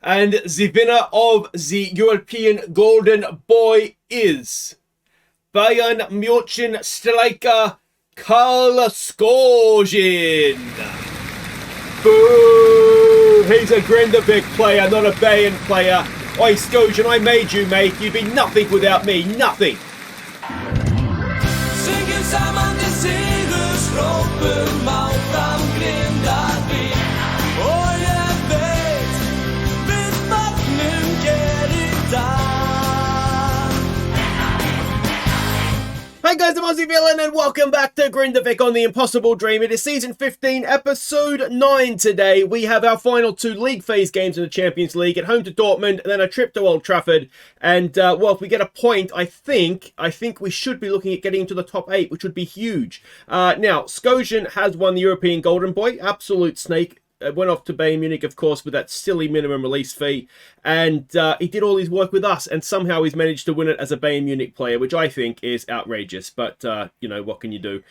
And the winner of the European Golden Boy is Bayern München striker Karl Skojin. Boo! He's a Grindavik player, not a Bayern player. Oi, Skojin, I made you, mate. You'd be nothing without me. Nothing. Synger samman till segersropen Maltan Grindavik. Och jag vet, visst att nu ger det där. Hey guys, I'm Aussie Villain and welcome back to Grindavik on the Impossible Dream. It is Season 15, Episode 9 today. We have our final two league phase games in the Champions League at home to Dortmund and then a trip to Old Trafford. And, well, if we get a point, I think we should be looking at getting into the top 8, which would be huge. Now, Skojin has won the European Golden Boy. Absolute snake. Went off to Bayern Munich, of course, with that silly minimum release fee. And he did all his work with us, and somehow he's managed to win it as a Bayern Munich player, which I think is outrageous. But, you know, what can you do?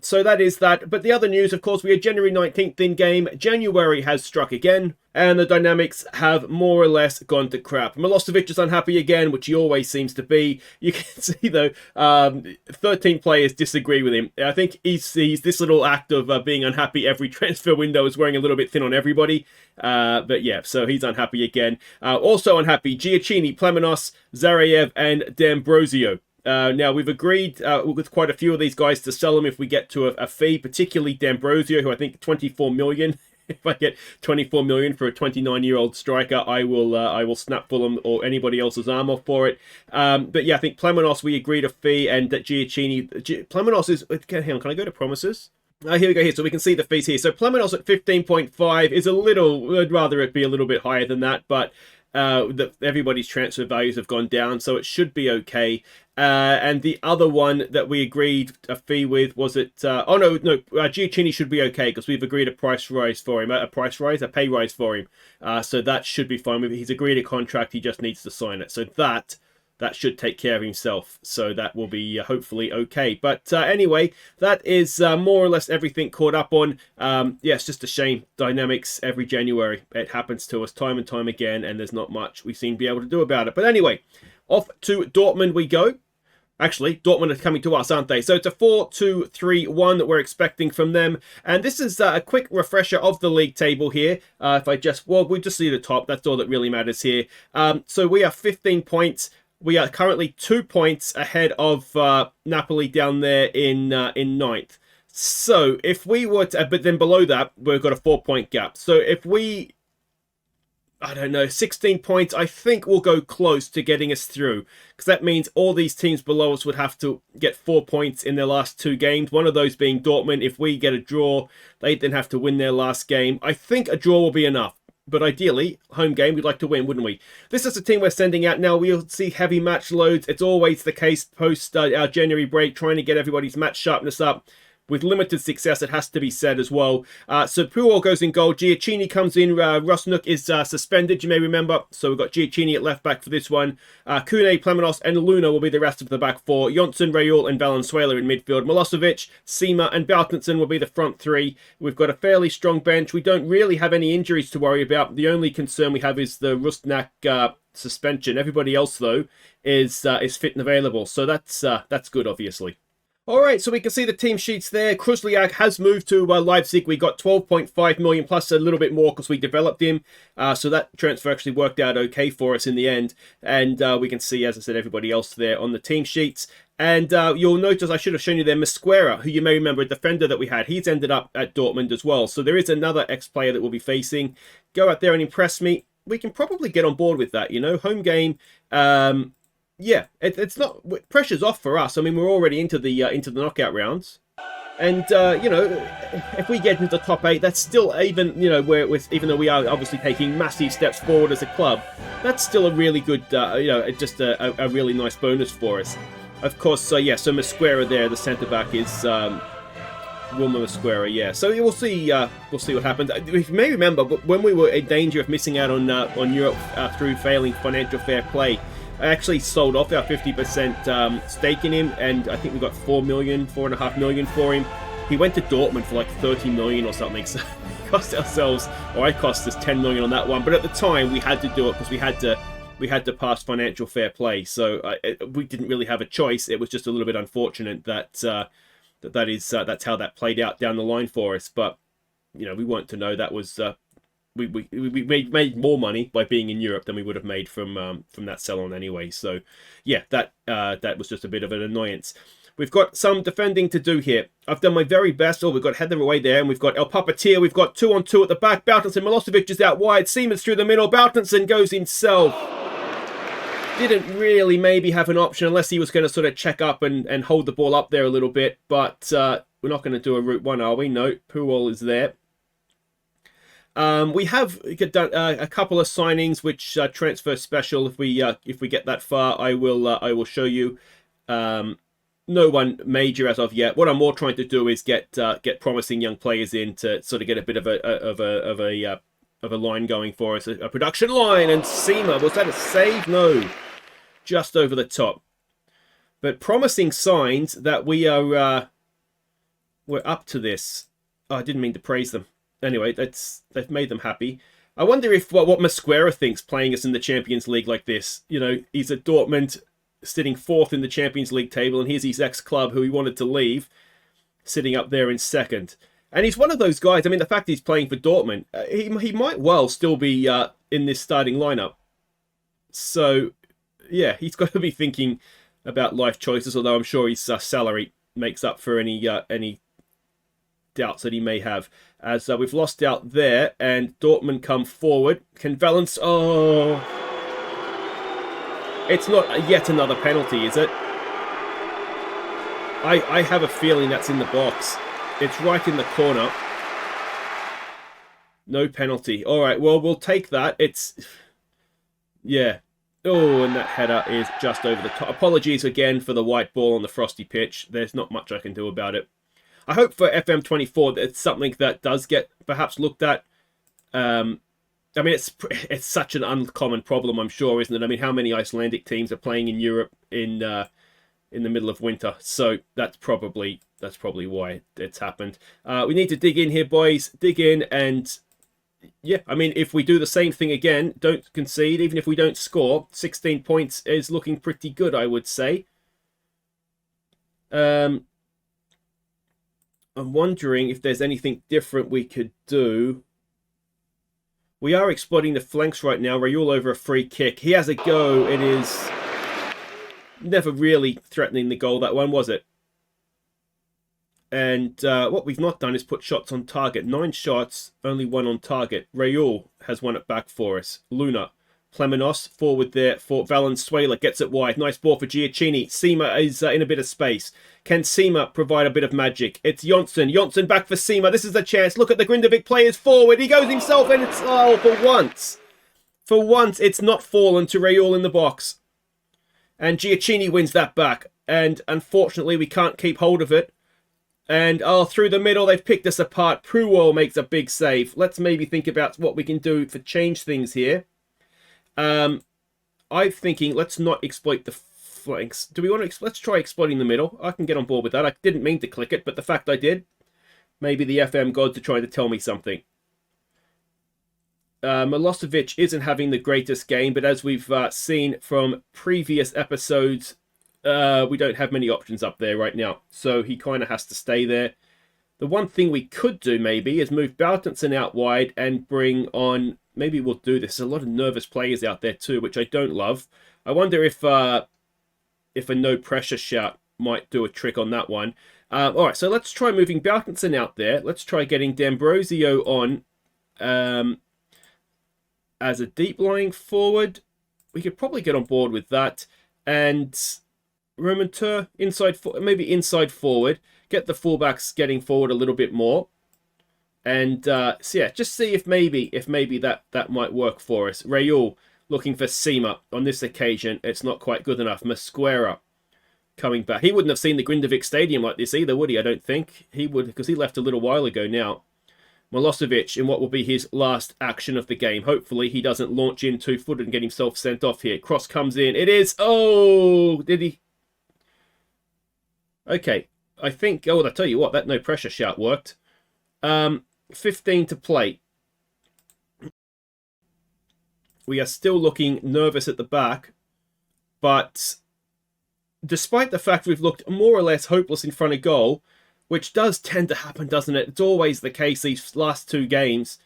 So that is that. But the other news, of course, we had January 19th in game. January has struck again. And the dynamics have more or less gone to crap. Milosevic is unhappy again, which he always seems to be. You can see, though, 13 players disagree with him. I think he sees this little act of being unhappy every transfer window is wearing a little bit thin on everybody. But yeah, so he's unhappy again. Also unhappy, Giacchini, Plemenos, Zarayev, and D'Ambrosio. Now, we've agreed with quite a few of these guys to sell them if we get to a fee, particularly D'Ambrosio, who I think 24 million. If I get 24 million for a 29-year-old striker, I will snap Fulham or anybody else's arm off for it. But yeah, I think Plemenos, we agreed a fee, and Giacchini. Plemenos is. Hang on, can I go to promises? Here we go here, so we can see the fees here. So Plemenos at 15.5 is a little. I'd rather it be a little bit higher than that, but everybody's transfer values have gone down, so it should be okay. And the other one that we agreed a fee with was it? Giacchini should be okay because we've agreed a price rise for him, a pay rise for him. So that should be fine. He's agreed a contract. He just needs to sign it. So that should take care of himself. So that will be hopefully okay. But anyway, that is more or less everything caught up on. Yeah, it's just a shame. Dynamics every January. It happens to us time and time again, and there's not much we seem to be able to do about it. But anyway, off to Dortmund we go. Actually, Dortmund are coming to us, aren't they? So it's a 4-2-3-1 that we're expecting from them. And this is a quick refresher of the league table here. We just see the top. That's all that really matters here. So we are 15 points. We are currently 2 points ahead of Napoli down there in ninth. So if we were to, but then below that, we've got a 4-point gap. So if we, 16 points, I think we'll go close to getting us through. Because that means all these teams below us would have to get 4 points in their last 2 games. One of those being Dortmund. If we get a draw, they then have to win their last game. I think a draw will be enough. But ideally, home game, we'd like to win, wouldn't we? This is the team we're sending out now. We'll see heavy match loads. It's always the case post our January break, trying to get everybody's match sharpness up. With limited success, it has to be said as well. So Puyol goes in goal. Giacchini comes in. Rosnuk is suspended, you may remember. So we've got Giacchini at left back for this one. Kune, Plemenos, and Luna will be the rest of the back four. Jonsson, Raul, and Valenzuela in midfield. Milosevic, Sima, and Baltinson will be the front three. We've got a fairly strong bench. We don't really have any injuries to worry about. The only concern we have is the Rusnak suspension. Everybody else, though, is fit and available. So that's good, obviously. Alright, so we can see the team sheets there. Krusliak has moved to Leipzig. We got 12.5 million plus a little bit more because we developed him. So that transfer actually worked out okay for us in the end. And we can see, as I said, everybody else there on the team sheets. And you'll notice I should have shown you there Mosquera, who you may remember, a defender that we had. He's ended up at Dortmund as well. So there is another ex-player that we'll be facing. Go out there and impress me. We can probably get on board with that, you know. Home game. Yeah, it's not, pressure's off for us. I mean, we're already into the knockout rounds, and you know, if we get into the top 8, that's still, even, you know, even though we are obviously taking massive steps forward as a club, that's still a really good, you know, just a really nice bonus for us. Of course, so yeah, so Mosquera there, the centre back is Wilma Mosquera, yeah. So we'll see what happens. You may remember, but when we were in danger of missing out on Europe through failing financial fair play, I actually sold off our 50% stake in him, and I think we got 4.5 million for him. He went to Dortmund for like 30 million or something, so cost ourselves, or I cost us 10 million on that one. But at the time, we had to do it because we had to pass financial fair play. So we didn't really have a choice. It was just a little bit unfortunate that that's how that played out down the line for us. But you know, we weren't to know that was we made more money by being in Europe than we would have made from that sell-on anyway. So yeah, that was just a bit of an annoyance. We've got some defending to do here. I've done my very best. Oh, we've got Heather away there, and we've got El Puppeteer. We've got 2-on-2 at the back. Boutenson, Milosevic is out wide. Siemens through the middle. Boutenson goes himself. Didn't really maybe have an option unless he was going to sort of check up and hold the ball up there a little bit. But we're not going to do a route one, are we? No, Puol is there. We have done a couple of signings which transfer special. If we get that far, I will show you. No one major as of yet. What I'm more trying to do is get promising young players in to sort of get a bit of a line going for us, a production line. And Seema, was that a save? No, just over the top. But promising signs that we're up to this. Oh, I didn't mean to praise them. Anyway, they've made them happy. I wonder if what Mosquera thinks playing us in the Champions League like this. You know, he's at Dortmund, sitting fourth in the Champions League table, and here's his ex-club who he wanted to leave, sitting up there in second. And he's one of those guys, I mean, the fact he's playing for Dortmund, he might well still be in this starting lineup. So, yeah, he's got to be thinking about life choices, although I'm sure his salary makes up for any doubts that he may have. As we've lost out there, and Dortmund come forward. Can Valence... Oh... It's not yet another penalty, is it? I have a feeling that's in the box. It's right in the corner. No penalty. All right, well, we'll take that. It's... Yeah. Oh, and that header is just over the top. Apologies again for the white ball on the frosty pitch. There's not much I can do about it. I hope for FM24 that it's something that does get perhaps looked at. I mean, it's such an uncommon problem, I'm sure, isn't it? I mean, how many Icelandic teams are playing in Europe in the middle of winter? So that's probably why it's happened. We need to dig in here, boys. Dig in, and yeah, I mean, if we do the same thing again, don't concede. Even if we don't score, 16 points is looking pretty good, I would say. I'm wondering if there's anything different we could do. We are exploiting the flanks right now. Raul over a free kick. He has a go. It is never really threatening the goal, that one, was it? And what we've not done is put shots on target. 9 shots, only 1 on target. Raul has won it back for us. Luna. Plemenos forward there for Valenzuela. Gets it wide. Nice ball for Giacchini. Seema is in a bit of space. Can Seema provide a bit of magic? It's Jonsson. Jonsson back for Seema. This is the chance. Look at the Grindavik players forward. He goes himself, and it's... Oh, for once. For once, it's not fallen to Raul in the box. And Giacchini wins that back. And unfortunately, we can't keep hold of it. And, oh, through the middle, they've picked us apart. Pruwall makes a big save. Let's maybe think about what we can do to change things here. I'm thinking, let's not exploit the flanks. Do we want to... Let's try exploiting the middle. I can get on board with that. I didn't mean to click it, but the fact I did, maybe the FM gods are trying to tell me something. Milosevic isn't having the greatest game, but as we've seen from previous episodes, we don't have many options up there right now. So he kind of has to stay there. The one thing we could do maybe is move Boutenson out wide and bring on... Maybe we'll do this. There's a lot of nervous players out there too, which I don't love. I wonder if a no pressure shout might do a trick on that one. All right, so let's try moving Boutenson out there. Let's try getting D'Ambrosio on as a deep lying forward. We could probably get on board with that. And Romantur inside, maybe inside forward. Get the fullbacks getting forward a little bit more. And so yeah, just see if maybe that might work for us. Raul looking for Seema on this occasion. It's not quite good enough. Mosquera coming back. He wouldn't have seen the Grindavik Stadium like this either, would he? I don't think he would, because he left a little while ago now. Milosevic in what will be his last action of the game. Hopefully he doesn't launch in 2-footed and get himself sent off here. Cross comes in. It is. Oh, did he? Okay, I think. Oh, well, I tell you what, that no pressure shout worked. 15 to play. We are still looking nervous at the back, but despite the fact we've looked more or less hopeless in front of goal, which does tend to happen, doesn't it? It's always the case these last two games.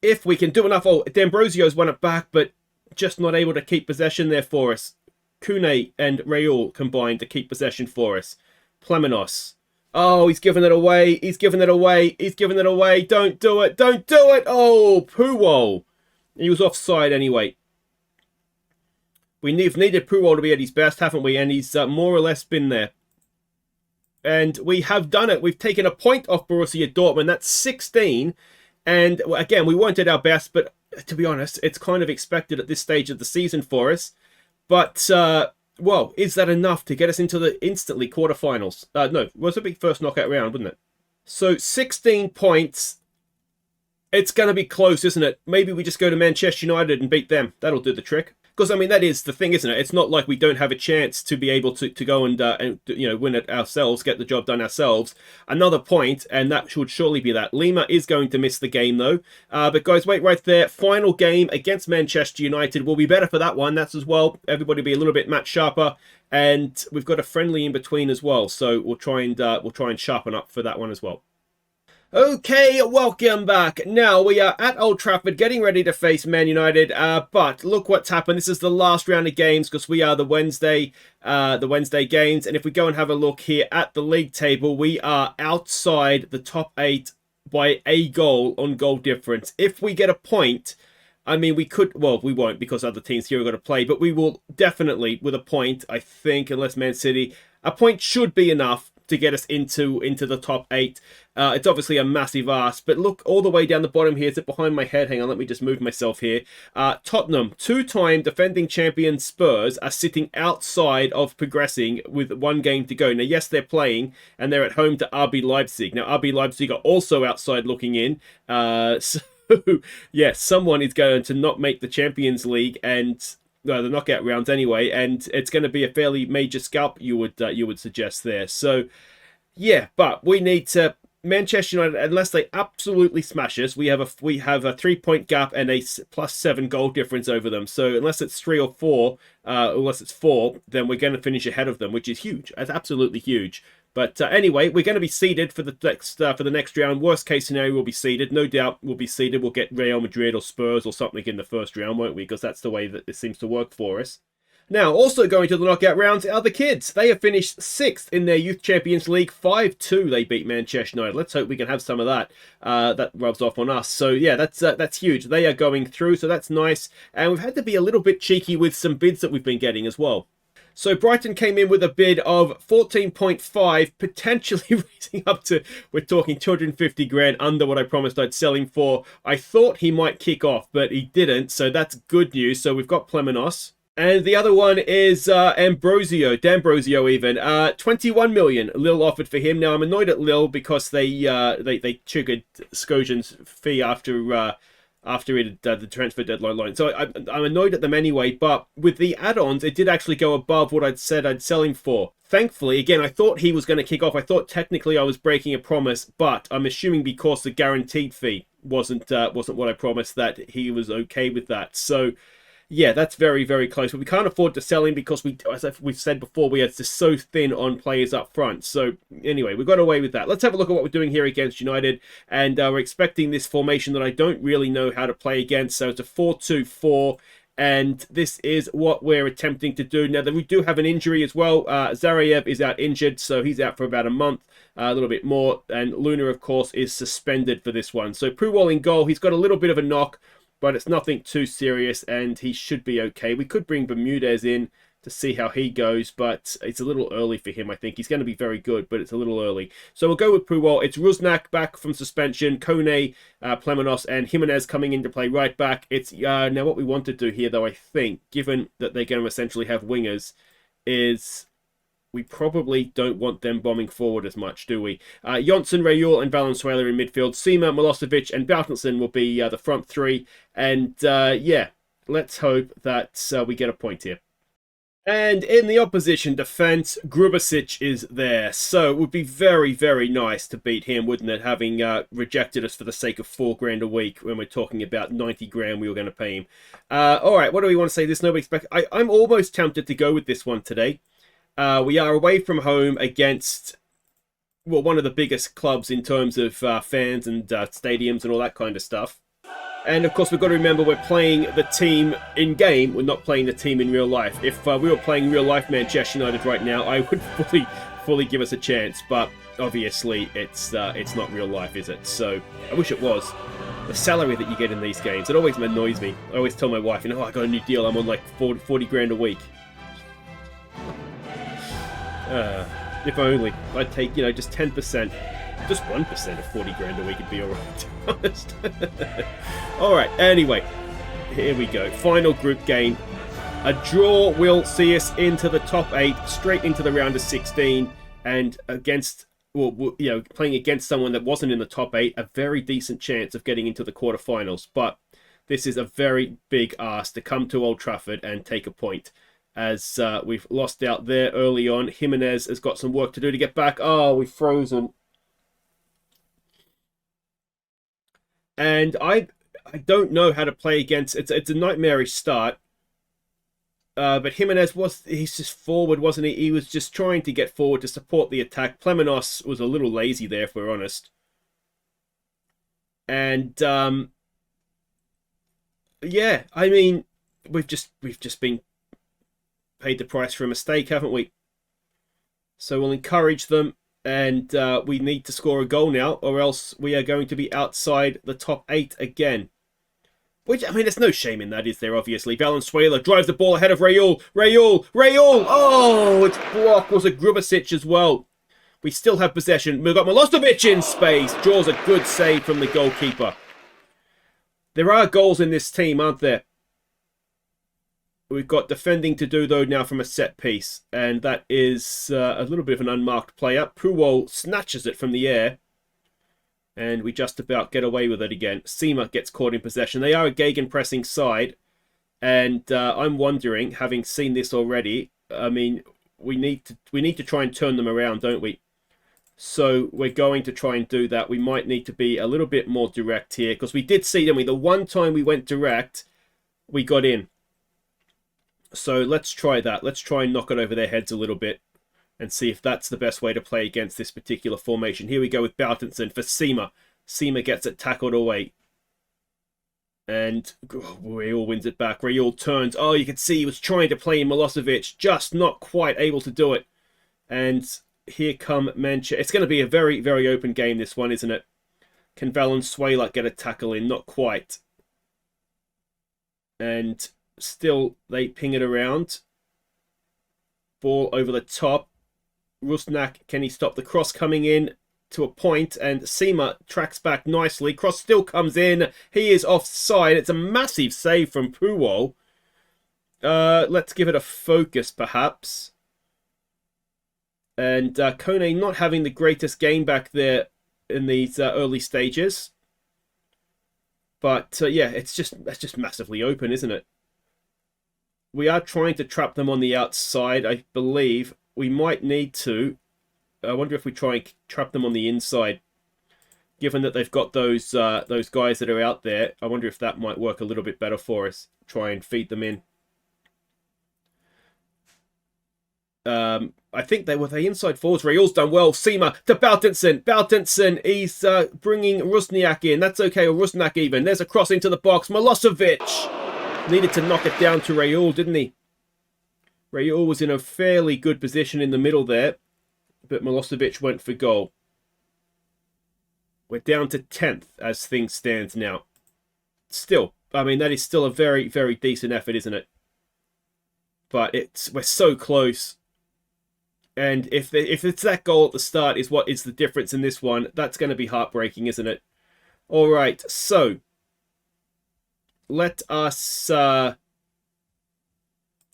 If we can do enough... Oh, D'Ambrosio's won it back, but just not able to keep possession there for us. Kune and Raul combined to keep possession for us. Plemenos. Oh, he's given it away. He's given it away. He's given it away. Don't do it. Don't do it. Oh, Puwol. He was offside anyway. We've needed Puwol to be at his best, haven't we? And he's more or less been there. And we have done it. We've taken a point off Borussia Dortmund. That's 16. And again, we weren't at our best, but to be honest, it's kind of expected at this stage of the season for us. But, well, is that enough to get us into the instantly quarterfinals? No, it was a big first knockout round, wasn't it? So 16 points. It's going to be close, isn't it? Maybe we just go to Manchester United and beat them. That'll do the trick. Because, I mean, that is the thing, isn't it? It's not like we don't have a chance to be able to go and you know, win it ourselves, get the job done ourselves. Another point, and that should surely be that. Lima is going to miss the game, though. But, guys, wait right there. Final game against Manchester United. We'll be better for that one. That's as well. Everybody be a little bit match sharper. And we've got a friendly in between as well. So we'll try and sharpen up for that one as well. Okay, welcome back. Now we are at Old Trafford getting ready to face Man United, but look what's happened. This is the last round of games because we are the Wednesday games, and if we go and have a look here at the league table, we are outside the top 8 by a goal on goal difference. If we get a point, I mean, we could, well, we won't because other teams here are going to play, but we will definitely, with a point, I think, unless Man City, a point should be enough to get us into the top 8. It's obviously a massive ask, but look all the way down the bottom here. Is it behind my head? Hang on, let me just move myself here. Tottenham, two-time defending champion Spurs are sitting outside of progressing with one game to go. Now, yes, they're playing, and they're at home to RB Leipzig. Now, RB Leipzig are also outside looking in. So, yes, someone is going to not make the Champions League, and the knockout rounds anyway, and it's going to be a fairly major scalp, you would suggest there. So, yeah, but we need to Manchester United, unless they absolutely smash us, we have a 3-point gap and a +7 goal difference over them. So unless it's 3 or 4, unless it's 4, then we're going to finish ahead of them, which is huge. That's absolutely huge. But anyway, we're going to be seeded for the next round. Worst case scenario, we'll be seeded. No doubt we'll be seeded. We'll get Real Madrid or Spurs or something in the first round, won't we? Because that's the way that it seems to work for us. Now, also going to the knockout rounds are the kids. They have finished 6th in their Youth Champions League. 5-2 they beat Manchester United. Let's hope we can have some of that. That rubs off on us. So, yeah, that's huge. They are going through, so that's nice. And we've had to be a little bit cheeky with some bids that we've been getting as well. So Brighton came in with a bid of 14.5, potentially raising up to, we're talking 250 grand under what I promised I'd sell him for. I thought he might kick off, but he didn't, so that's good news. So we've got Plemenos. And the other one is D'Ambrosio even. 21 million Lille offered for him. Now, I'm annoyed at Lille because they triggered Skojan's fee after the transfer deadline line. So I'm annoyed at them anyway, but with the add-ons, it did actually go above what I'd said I'd sell him for. Thankfully, again, I thought he was going to kick off. I thought technically I was breaking a promise, but I'm assuming because the guaranteed fee wasn't what I promised, that he was okay with that. So, yeah, that's very, very close. But we can't afford to sell him because, as we've said before, we are just so thin on players up front. So, anyway, we got away with that. Let's have a look at what we're doing here against United. And we're expecting this formation that I don't really know how to play against. So, it's a 4-2-4. And this is what we're attempting to do. Now, we do have an injury as well. Zarayev is out injured, so he's out for about a month, a little bit more. And Luna, of course, is suspended for this one. So, Puwol in goal. He's got a little bit of a knock, but it's nothing too serious, and he should be okay. We could bring Bermudez in to see how he goes, but it's a little early for him, I think. He's going to be very good, but it's a little early. So we'll go with Puwol. It's Rusnak back from suspension, Kone, Plemenos, and Jimenez coming in to play right back. It's now what we want to do here, though, I think, given that they're going to essentially have wingers, is we probably don't want them bombing forward as much, do we? Jonsson, Raul, and Valenzuela in midfield. Sima, Milosevic, and Bartelsen will be the front three. And yeah, let's hope that we get a point here. And in the opposition defense, Grubasic is there. So it would be very, very nice to beat him, wouldn't it? Having rejected us for the sake of $4 grand a week when we're talking about 90 grand we were going to pay him. All right, what do we want to say? This nobody expect. I'm almost tempted to go with this one today. We are away from home against, well, one of the biggest clubs in terms of fans and stadiums and all that kind of stuff. And of course, we've got to remember we're playing the team in game. We're not playing the team in real life. If we were playing real life Manchester United right now, I would fully give us a chance. But obviously, it's not real life, is it? So I wish it was. The salary that you get in these games, it always annoys me. I always tell my wife, you know, I got a new deal. I'm on like 40 grand a week. If only I'd take, just 10%. Just 1% of 40 grand a week would be alright, to be honest. Alright, anyway, here we go. Final group game. A draw will see us into the top 8, straight into the round of 16, and against, playing against someone that wasn't in the top 8, a very decent chance of getting into the quarterfinals. But this is a very big ask to come to Old Trafford and take a point, as we've lost out there early on. Jimenez has got some work to do to get back. Oh, we've frozen. And I don't know how to play against. It's a nightmarish start. But Jimenez he's just forward, wasn't he? He was just trying to get forward to support the attack. Plemenos was a little lazy there, if we're honest. And yeah, I mean, we've just been paid the price for a mistake, haven't we? So we'll encourage them. And we need to score a goal now, or else we are going to be outside the top 8 again. Which, I mean, there's no shame in that, is there, obviously? Valenzuela drives the ball ahead of Raul. Raul! Oh, its block was a Grubasic as well. We still have possession. We've got Milosevic in space. Draws a good save from the goalkeeper. There are goals in this team, aren't there? We've got defending to do, though, now from a set piece. And that is a little bit of an unmarked play up. Puyol snatches it from the air. And we just about get away with it again. Seema gets caught in possession. They are a gegenpressing side. And I'm wondering, having seen this already, I mean, we need to try and turn them around, don't we? So we're going to try and do that. We might need to be a little bit more direct here. Because we did see, didn't we? The one time we went direct, we got in. So let's try that. Let's try and knock it over their heads a little bit and see if that's the best way to play against this particular formation. Here we go with Boutenson for Seema. Seema gets it tackled away. And Raul wins it back. Raul turns. Oh, you can see he was trying to play in Milosevic, just not quite able to do it. And here come Manchester. It's going to be a very, very open game, this one, isn't it? Can Valenzuela get a tackle in? Not quite. And still, they ping it around. Ball over the top. Rusnak, can he stop the cross coming in to a point? And Seema tracks back nicely. Cross still comes in. He is offside. It's a massive save from Puyol. Let's give it a focus, perhaps. And Kone not having the greatest game back there in these early stages. But yeah, it's just massively open, isn't it? We are trying to trap them on the outside, I believe. We might need to. I wonder if we try and trap them on the inside. Given that they've got those guys that are out there, I wonder if that might work a little bit better for us. Try and feed them in. I think they were the inside forwards. Raul's done well. Seema to Boutenson. Boutenson, he's bringing Rusniak in. That's okay, or Rusnak even. There's a cross into the box. Milosevic needed to knock it down to Raul, didn't he? Raul was in a fairly good position in the middle there, but Milosevic went for goal. We're down to 10th as things stand now. Still, I mean, that is still a very, very decent effort, isn't it? But we're so close. And if it's that goal at the start is what is the difference in this one, that's going to be heartbreaking, isn't it? All right, so let us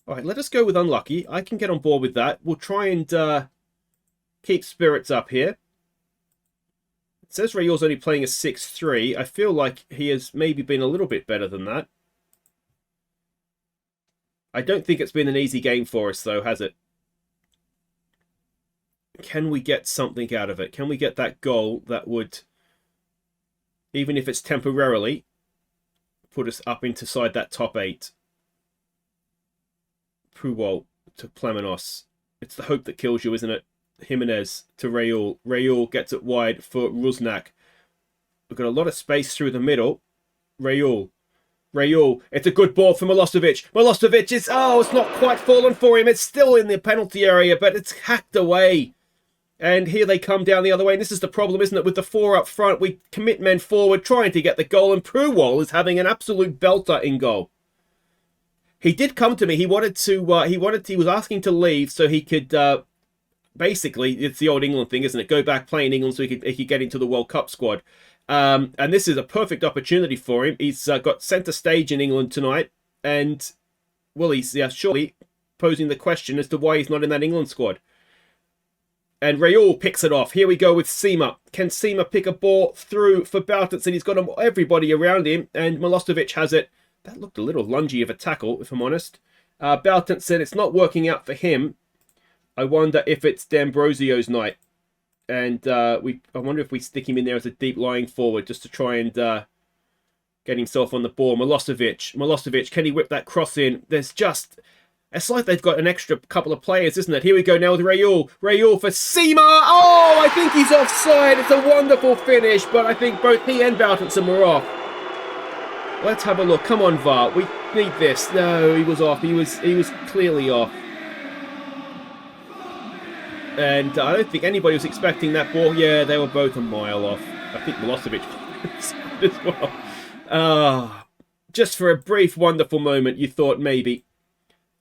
all right, let us go with unlucky. I can get on board with that. We'll try and keep spirits up here. It says Raul's only playing a 6-3. I feel like he has maybe been a little bit better than that. I don't think it's been an easy game for us, though, has it? Can we get something out of it? Can we get that goal that would, even if it's temporarily, put us up inside that top 8? Puwol to Plamenos. It's the hope that kills you, isn't it? Jimenez to Raul. Raul gets it wide for Rusnak. We've got a lot of space through the middle. Raul. It's a good ball for Milosevic. Milosevic is... Oh, it's not quite fallen for him. It's still in the penalty area, but it's hacked away. And here they come down the other way. And this is the problem, isn't it? With the 4 up front, we commit men forward, trying to get the goal. And Puwol is having an absolute belter in goal. He did come to me. He was asking to leave so he could... basically, it's the old England thing, isn't it? Go back, play in England so he could get into the World Cup squad. And this is a perfect opportunity for him. He's got centre stage in England tonight. And, well, he's surely posing the question as to why he's not in that England squad. And Raul picks it off. Here we go with Sima. Can Sima pick a ball through for Bautenson? He's got everybody around him. And Milosevic has it. That looked a little lungy of a tackle, if I'm honest. Bautenson, it's not working out for him. I wonder if it's D'Ambrosio's night. And I wonder if we stick him in there as a deep lying forward just to try and get himself on the ball. Milosevic, can he whip that cross in? It's like they've got an extra couple of players, isn't it? Here we go now with Raul. Raul for Sima. Oh, I think he's offside. It's a wonderful finish, but I think both he and Bautenson were off. Let's have a look. Come on, VAR. We need this. No, he was off. He was clearly off. And I don't think anybody was expecting that ball. Yeah, they were both a mile off. I think Milosevic as well. Just for a brief, wonderful moment, you thought maybe.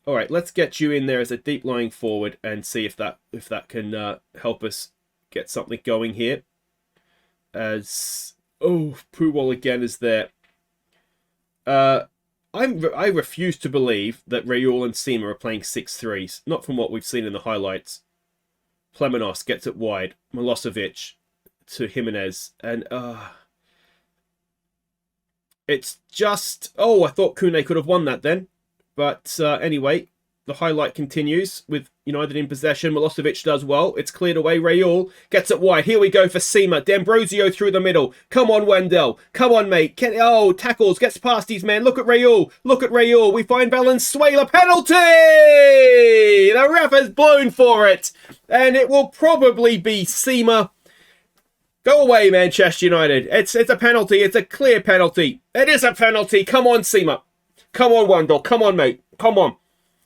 All right, let's get you in there as a deep lying forward and see if that can help us get something going here. Puwol again is there. I refuse to believe that Raul and Sima are playing 6-3s. Not from what we've seen in the highlights. Plamenos gets it wide. Milosevic to Jimenez. And it's just... Oh, I thought Kune could have won that then. But anyway, the highlight continues with United in possession. Milosevic does well. It's cleared away. Raul gets it wide. Here we go for Sima. D'Ambrosio through the middle. Come on, Wendell. Come on, mate. Tackles. Gets past his man. Look at Raul. We find Valenzuela. Penalty! The ref has blown for it. And it will probably be Sima. Go away, Manchester United. It's a penalty. It's a clear penalty. It is a penalty. Come on, Sima. Come on, Wendell. Come on, mate. Come on.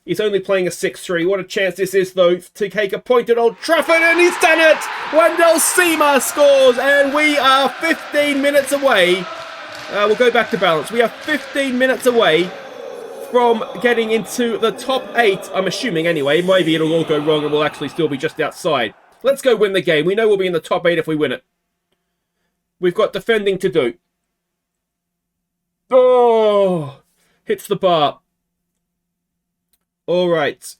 He's only playing a 6-3. What a chance this is, though, to take a point at Old Trafford, and he's done it! Wendell Sima scores, and we are 15 minutes away. We'll go back to balance. We are 15 minutes away from getting into the top 8. I'm assuming, anyway. Maybe it'll all go wrong and we'll actually still be just outside. Let's go win the game. We know we'll be in the top 8 if we win it. We've got defending to do. Oh! Hits the bar. All right.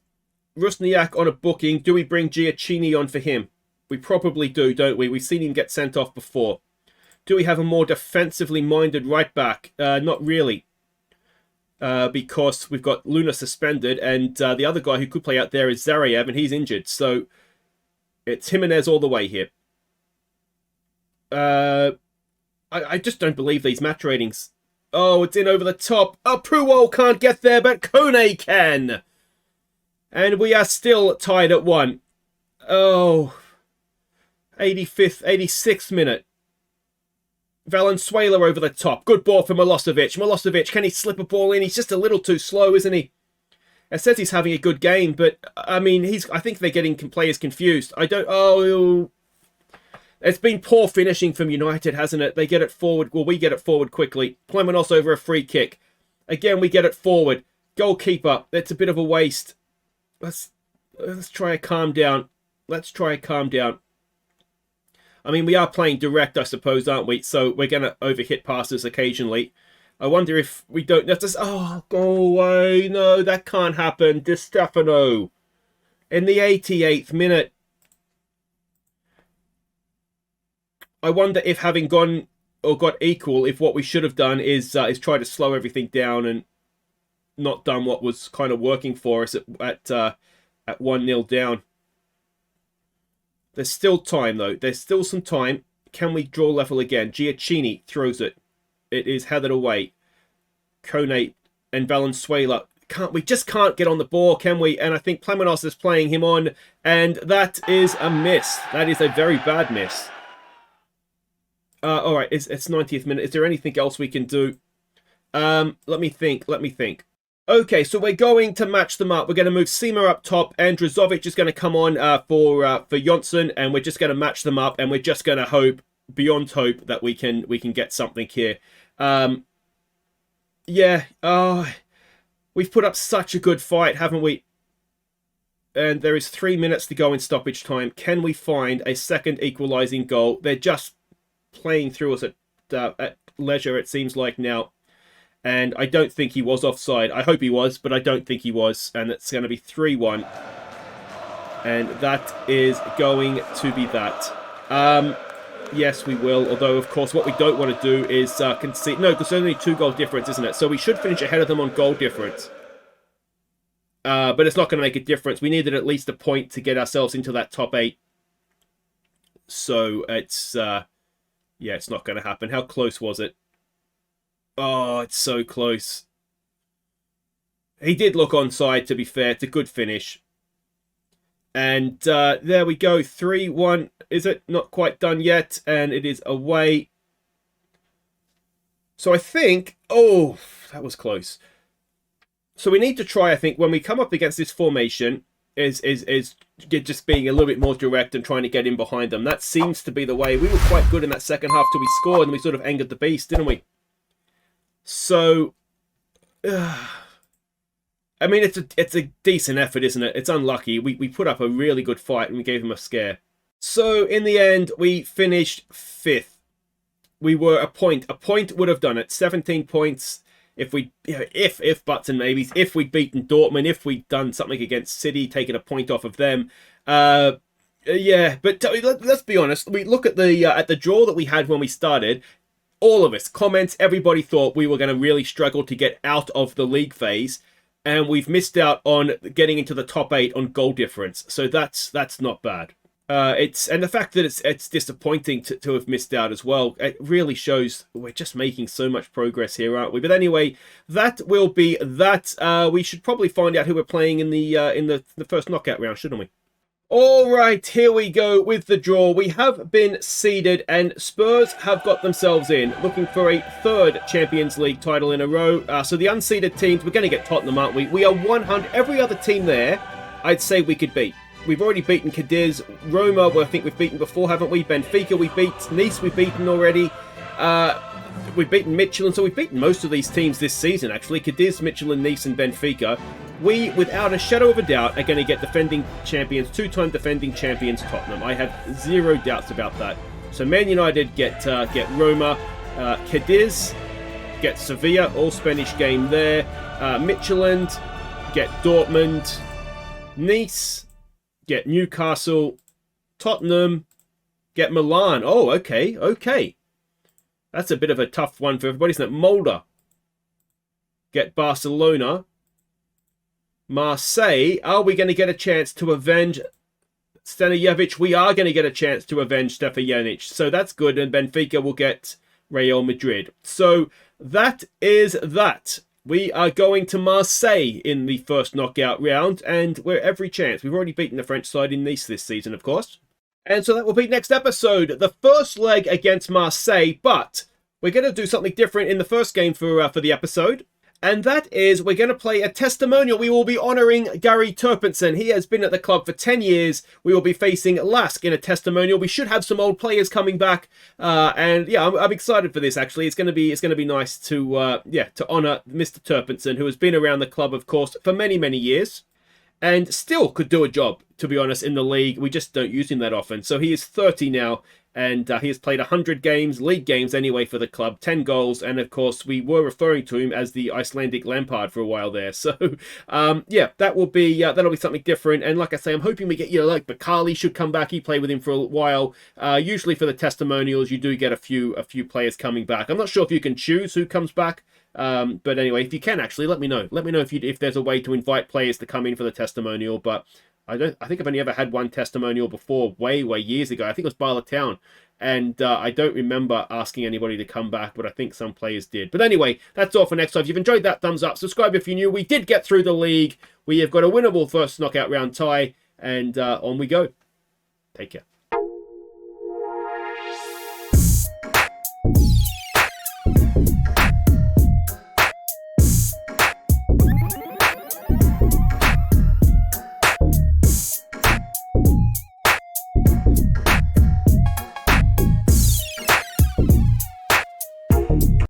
Rusniak on a booking. Do we bring Giacchini on for him? We probably do, don't we? We've seen him get sent off before. Do we have a more defensively minded right back? Not really. Because we've got Luna suspended and the other guy who could play out there is Zarayev and he's injured. So it's Jimenez all the way here. I just don't believe these match ratings. Oh, it's in over the top. Oh, Puwol can't get there, but Kone can. And we are still tied at 1. Oh, 86th minute. Valenzuela over the top. Good ball for Milosevic. Milosevic, can he slip a ball in? He's just a little too slow, isn't he? It says he's having a good game, but, I mean, I think they're getting players confused. It's been poor finishing from United, hasn't it? They get it forward. Well, we get it forward quickly. Plamenos over a free kick. Again, we get it forward. Goalkeeper. It's a bit of a waste. Let's try a calm down. I mean, we are playing direct, I suppose, aren't we? So we're going to overhit passes occasionally. I wonder if we don't... Oh, go away. No, that can't happen. Di Stefano. In the 88th minute. I wonder if having gone or got equal, if what we should have done is try to slow everything down and not done what was kind of working for us at 1-0 down. There's still time, though. There's still some time. Can we draw level again? Giacchini throws it. It is headed away. Kone and Valenzuela. We just can't get on the ball, can we? And I think Plamenos is playing him on, and that is a miss. That is a very bad miss. All right, it's 90th minute. Is there anything else we can do? Let me think. Okay, so we're going to match them up. We're going to move Sema up top, and Drazovic is going to come on for Jonsson, and we're just going to match them up, and we're just going to hope, beyond hope, that we can get something here. We've put up such a good fight, haven't we? And there is 3 minutes to go in stoppage time. Can we find a second equalising goal? They're just playing through us at leisure, it seems like now. And I don't think he was offside. I hope he was, but I don't think he was. And it's going to be 3-1. And that is going to be that. Yes, we will. Although, of course, what we don't want to do is concede. No, because there's only 2-goal difference, isn't it? So we should finish ahead of them on goal difference. But it's not going to make a difference. We needed at least a point to get ourselves into that top 8. So it's, it's not going to happen. How close was it? Oh, it's so close. He did look onside, to be fair. It's a good finish. And there we go. 3-1. Is it? Not quite done yet. And it is away. So I think... Oh, that was close. So we need to try, I think, when we come up against this formation, is just being a little bit more direct and trying to get in behind them. That seems to be the way. We were quite good in that second half till we scored, and we sort of angered the beast, didn't we? So... I mean, it's a decent effort, isn't it? It's unlucky. We put up a really good fight and we gave them a scare. So, in the end, we finished 5th. We were a point. A point would have done it. 17 points if we... if buts and maybes. If we'd beaten Dortmund. If we'd done something against City, taken a point off of them. But let's be honest. We look at the draw that we had when we started. All of us, comments, everybody thought we were going to really struggle to get out of the league phase. And we've missed out on getting into the top 8 on goal difference. So that's not bad. And the fact that it's disappointing to have missed out as well. It really shows we're just making so much progress here, aren't we? But anyway, that will be that. We should probably find out who we're playing in the first knockout round, shouldn't we? All right, here we go with the draw. We have been seeded, and Spurs have got themselves in, looking for a 3rd Champions League title in a row. So the unseeded teams, we're going to get Tottenham, aren't we? We are 100. Every other team there, I'd say we could beat. We've already beaten Cadiz. Roma, well, I think we've beaten before, haven't we? Benfica, we beat. Nice, we've beaten already. We've beaten Michelin, so we've beaten most of these teams this season, actually. Cadiz, Michelin, Nice, and Benfica. We, without a shadow of a doubt, are going to get defending champions, 2-time defending champions Tottenham. I have zero doubts about that. So Man United get Roma. Cadiz get Sevilla, all Spanish game there. Michelin get Dortmund. Nice get Newcastle. Tottenham get Milan. Oh, okay. That's a bit of a tough one for everybody, isn't it? Mulder get Barcelona. Marseille, are we going to get a chance to avenge Stanijevic? We are going to get a chance to avenge Stefanovic. So that's good. And Benfica will get Real Madrid. So that is that. We are going to Marseille in the first knockout round. And we're every chance. We've already beaten the French side in Nice this season, of course. And so that will be next episode. The first leg against Marseille. But we're going to do something different in the first game for the episode. And that is, we're going to play a testimonial. We will be honouring Gary Turpinson. He has been at the club for 10 years. We will be facing Lask in a testimonial. We should have some old players coming back. And yeah, I'm excited for this, actually. It's going to be nice to honour Mr. Turpinson, who has been around the club, of course, for many, many years. And still could do a job, to be honest, in the league. We just don't use him that often. So he is 30 now. And he has played 100 games, league games anyway, for the club, 10 goals. And of course, we were referring to him as the Icelandic Lampard for a while there. So, that'll be something different. And like I say, I'm hoping we get, like Bakali should come back. He played with him for a while. Usually for the testimonials, you do get a few players coming back. I'm not sure if you can choose who comes back. But anyway, if you can actually, let me know. Let me know if there's a way to invite players to come in for the testimonial. But I think I've only ever had one testimonial before, way years ago. I think it was Barla Town. And I don't remember asking anybody to come back, but I think some players did. But anyway, that's all for next time. If you've enjoyed that, thumbs up. Subscribe if you're new. We did get through the league. We have got a winnable first knockout round tie. And on we go. Take care.